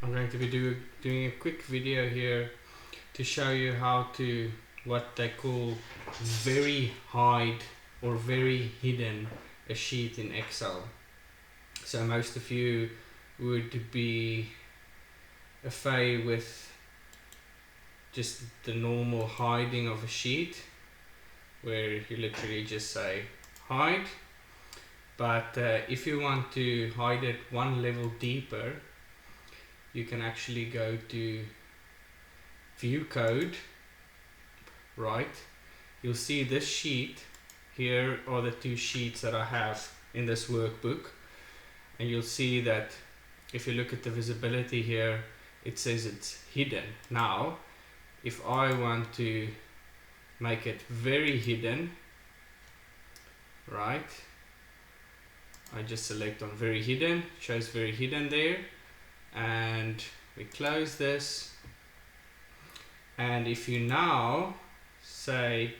I'm going to be doing a quick video here to show you how to, what they call, very hide or very hidden a sheet in Excel. So most of you would be afraid with just the normal hiding of a sheet, where you literally just say hide. But if you want to hide it one level deeper, you can actually go to view code, right? You'll see this sheet. Here are the two sheets that I have in this workbook, and you'll see that if you look at the visibility here, it says it's hidden. Now if I want to make it very hidden, right, I just select on very hidden, shows very hidden there, and we close this. And if you now say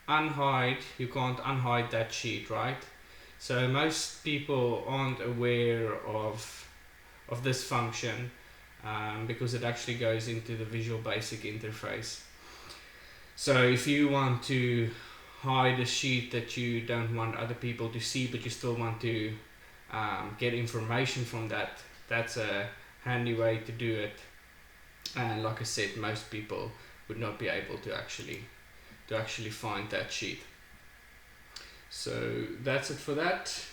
unhide, you can't unhide that sheet, right? So most people aren't aware of this function because it actually goes into the Visual Basic interface. So if you want to hide a sheet that you don't want other people to see, but you still want to get information from that, that's a handy way to do it. And like I said, most people would not be able to actually find that sheet. So that's it for that.